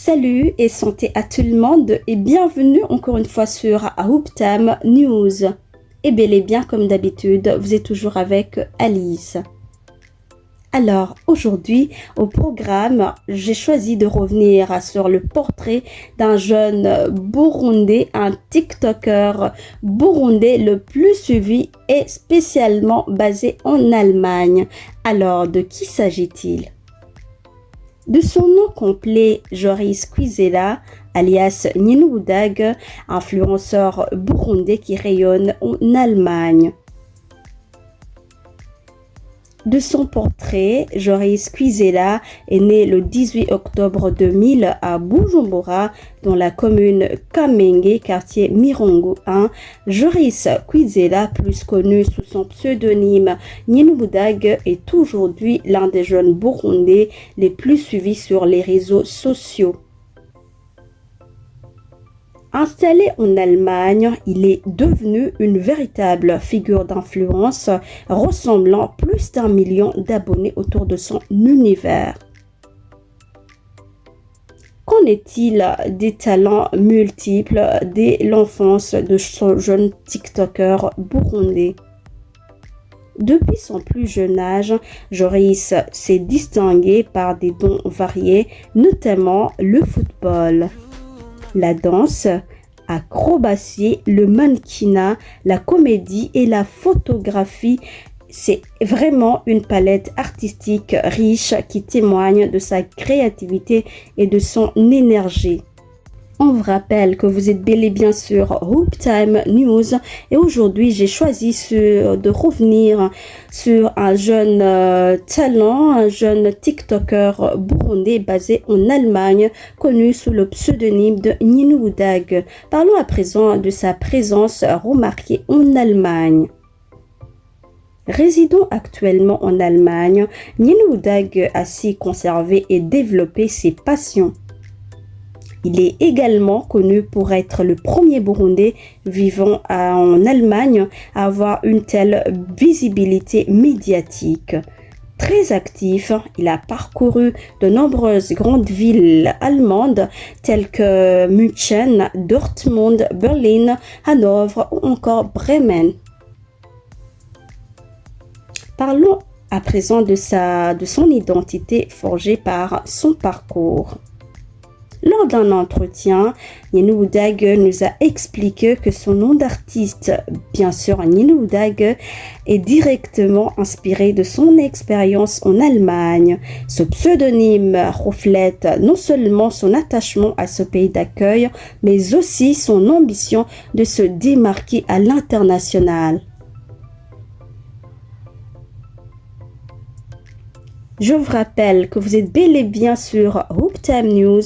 Salut et santé à tout le monde et bienvenue encore une fois sur Hooptime News. Et bel et bien comme d'habitude, vous êtes toujours avec Alice. Alors aujourd'hui au programme, j'ai choisi de revenir sur le portrait d'un jeune Burundais, un TikToker burundais le plus suivi et spécialement basé en Allemagne. Alors de qui s'agit-il ? De son nom complet, Joris Kwizera, alias Ninoudag, influenceur burundais qui rayonne en Allemagne. De son portrait, Joris Kwizera est né le 18 octobre 2000 à Bujumbura, dans la commune Kamenge, quartier Mirongo 1. Joris Kwizera, plus connu sous son pseudonyme Ninoudag, est aujourd'hui l'un des jeunes burundais les plus suivis sur les réseaux sociaux. Installé en Allemagne, il est devenu une véritable figure d'influence, ressemblant plus d'1 million d'abonnés autour de son univers. Qu'en est-il des talents multiples dès l'enfance de ce jeune TikToker burundais ? Depuis son plus jeune âge, Joris s'est distingué par des dons variés, notamment le football, la danse, acrobatie, le mannequinat, la comédie et la photographie. C'est vraiment une palette artistique riche qui témoigne de sa créativité et de son énergie. On vous rappelle que vous êtes bel et bien sur Hooptime News et aujourd'hui j'ai choisi de revenir sur un jeune talent, un jeune TikToker burundais basé en Allemagne connu sous le pseudonyme de Ninoudag. Parlons à présent de sa présence remarquée en Allemagne. Résidant actuellement en Allemagne, Ninoudag a su conserver et développer ses passions. Il est également connu pour être le premier Burundais vivant en Allemagne à avoir une telle visibilité médiatique. Très actif, il a parcouru de nombreuses grandes villes allemandes telles que München, Dortmund, Berlin, Hanovre ou encore Bremen. Parlons à présent de son identité forgée par son parcours. Lors d'un entretien, Ninoudag nous a expliqué que son nom d'artiste, bien sûr Ninoudag, est directement inspiré de son expérience en Allemagne. Ce pseudonyme reflète non seulement son attachement à ce pays d'accueil, mais aussi son ambition de se démarquer à l'international. Je vous rappelle que vous êtes bel et bien sur Hooptime News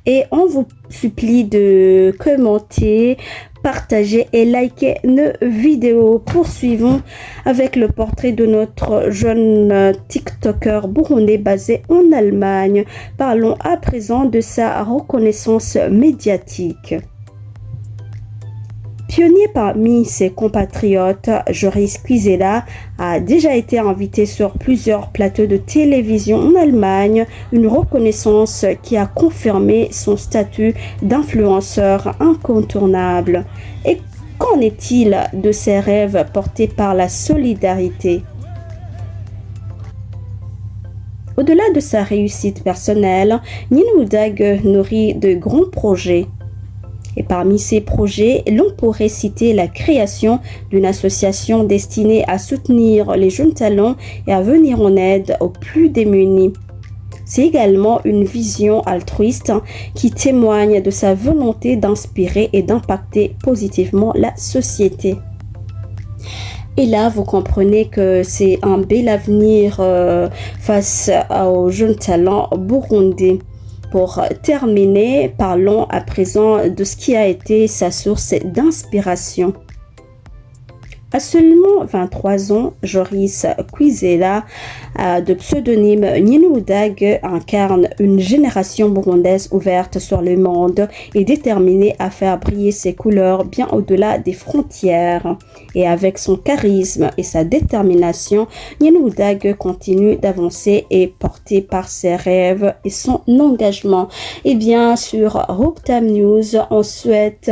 et on vous supplie de commenter, partager et liker nos vidéos. Poursuivons avec le portrait de notre jeune TikToker burundais basé en Allemagne. Parlons à présent de sa reconnaissance médiatique. Pionnier parmi ses compatriotes, Joris Kwizera a déjà été invité sur plusieurs plateaux de télévision en Allemagne, une reconnaissance qui a confirmé son statut d'influenceur incontournable. Et qu'en est-il de ses rêves portés par la solidarité ? Au-delà de sa réussite personnelle, Ninoudag nourrit de grands projets. Et parmi ces projets, l'on pourrait citer la création d'une association destinée à soutenir les jeunes talents et à venir en aide aux plus démunis. C'est également une vision altruiste qui témoigne de sa volonté d'inspirer et d'impacter positivement la société. Et là, vous comprenez que c'est un bel avenir face aux jeunes talents burundais. Pour terminer, parlons à présent de ce qui a été sa source d'inspiration. À seulement 23 ans, Joris Kwizera, de pseudonyme Dag, incarne une génération burundaise ouverte sur le monde et déterminée à faire briller ses couleurs bien au-delà des frontières. Et avec son charisme et sa détermination, Dag continue d'avancer et porté par ses rêves et son engagement. Et bien sur Hope Time News, on souhaite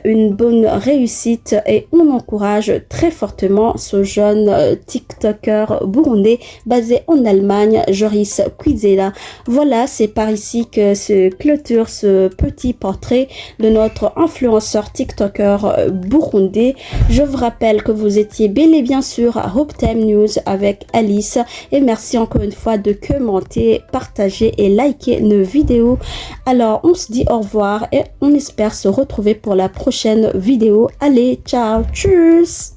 une bonne réussite et on encourage très fortement ce jeune TikToker burundais basé en Allemagne, Joris Kwizera. Voilà, c'est par ici que se clôture ce petit portrait de notre influenceur TikToker burundais. Je vous rappelle que vous étiez bel et bien sur Hope Time News avec Alice et merci encore une fois de commenter, partager et liker nos vidéos. Alors, on se dit au revoir et on espère se retrouver pour la prochaine vidéo. Allez, ciao, tchuss!